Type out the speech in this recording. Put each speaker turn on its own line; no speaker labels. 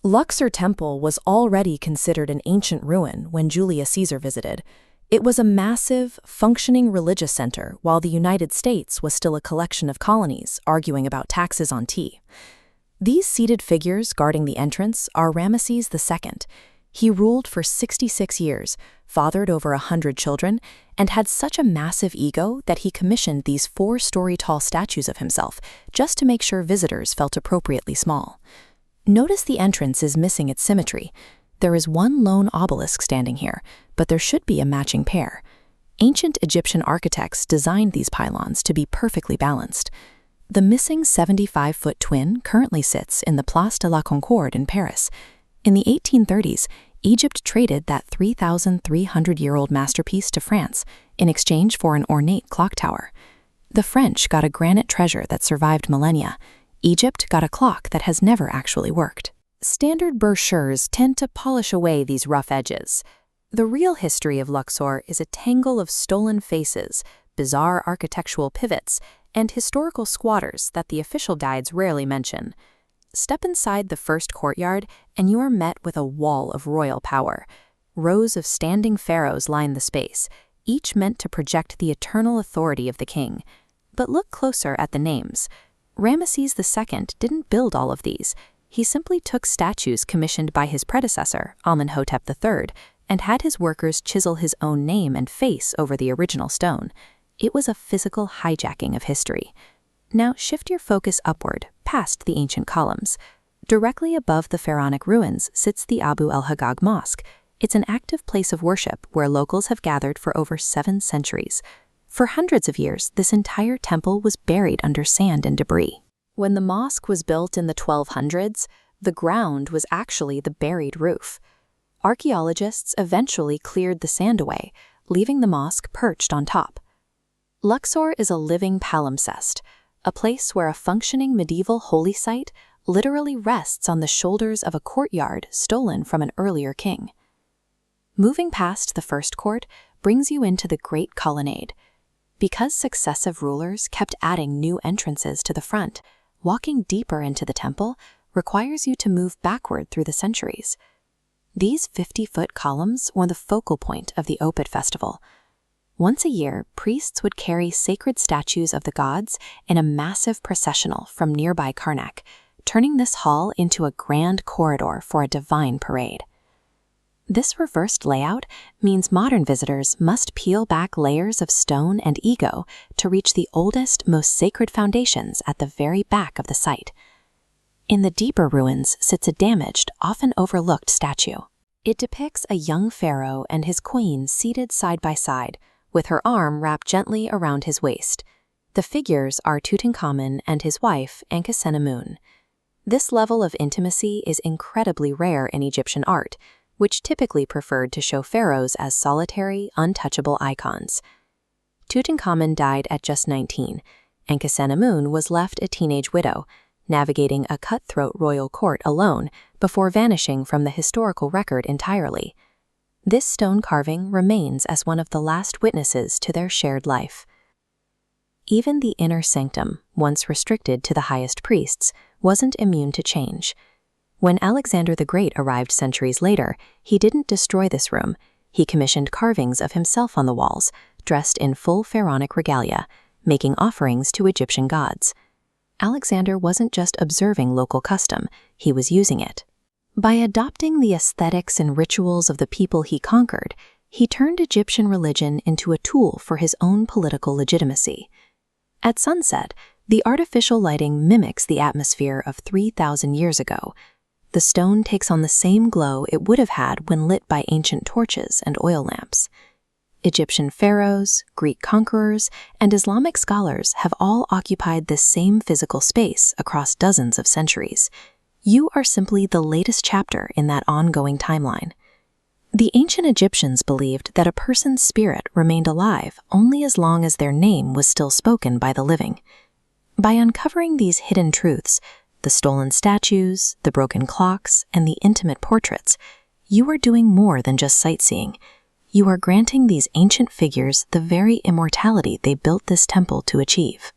Luxor Temple was already considered an ancient ruin when Julius Caesar visited. It was a massive, functioning religious center while the United States was still a collection of colonies arguing about taxes on tea. These seated figures guarding the entrance are Ramesses II. He ruled for 66 years, fathered over 100 children, and had such a massive ego that he commissioned these 4-story-tall statues of himself just to make sure visitors felt appropriately small. Notice the entrance is missing its symmetry. There is one lone obelisk standing here, but there should be a matching pair. Ancient Egyptian architects designed these pylons to be perfectly balanced. The missing 75-foot twin currently sits in the Place de la Concorde in Paris. In the 1830s, Egypt traded that 3,300-year-old masterpiece to France in exchange for an ornate clock tower. The French got a granite treasure that survived millennia. Egypt got a clock that has never actually worked. Standard brochures tend to polish away these rough edges. The real history of Luxor is a tangle of stolen faces, bizarre architectural pivots, and historical squatters that the official guides rarely mention. Step inside the first courtyard and you are met with a wall of royal power. Rows of standing pharaohs line the space, each meant to project the eternal authority of the king. But look closer at the names. Ramesses II didn't build all of these. He simply took statues commissioned by his predecessor, Amenhotep III, and had his workers chisel his own name and face over the original stone. It was a physical hijacking of history. Now shift your focus upward, past the ancient columns. Directly above the pharaonic ruins sits the Abu el-Hagag Mosque. It's an active place of worship where locals have gathered for over 7 centuries. For hundreds of years, this entire temple was buried under sand and debris. When the mosque was built in the 1200s, the ground was actually the buried roof. Archaeologists eventually cleared the sand away, leaving the mosque perched on top. Luxor is a living palimpsest, a place where a functioning medieval holy site literally rests on the shoulders of a courtyard stolen from an earlier king. Moving past the first court brings you into the Great Colonnade. Because successive rulers kept adding new entrances to the front, walking deeper into the temple requires you to move backward through the centuries. These 50-foot columns were the focal point of the Opet festival. Once a year, priests would carry sacred statues of the gods in a massive processional from nearby Karnak, turning this hall into a grand corridor for a divine parade. This reversed layout means modern visitors must peel back layers of stone and ego to reach the oldest, most sacred foundations at the very back of the site. In the deeper ruins sits a damaged, often overlooked statue. It depicts a young pharaoh and his queen seated side by side, with her arm wrapped gently around his waist. The figures are Tutankhamun and his wife, Ankhesenamun. This level of intimacy is incredibly rare in Egyptian art, which typically preferred to show pharaohs as solitary, untouchable icons. Tutankhamun died at just 19. Ankhesenamun was left a teenage widow, navigating a cutthroat royal court alone before vanishing from the historical record entirely. This stone carving remains as one of the last witnesses to their shared life. Even the inner sanctum, once restricted to the highest priests, wasn't immune to change. When Alexander the Great arrived centuries later, he didn't destroy this room. He commissioned carvings of himself on the walls, dressed in full pharaonic regalia, making offerings to Egyptian gods. Alexander wasn't just observing local custom, he was using it. By adopting the aesthetics and rituals of the people he conquered, he turned Egyptian religion into a tool for his own political legitimacy. At sunset, the artificial lighting mimics the atmosphere of 3,000 years ago. The stone takes on the same glow it would have had when lit by ancient torches and oil lamps. Egyptian pharaohs, Greek conquerors, and Islamic scholars have all occupied this same physical space across dozens of centuries. You are simply the latest chapter in that ongoing timeline. The ancient Egyptians believed that a person's spirit remained alive only as long as their name was still spoken by the living. By uncovering these hidden truths, the stolen statues, the broken clocks, and the intimate portraits, you are doing more than just sightseeing. You are granting these ancient figures the very immortality they built this temple to achieve.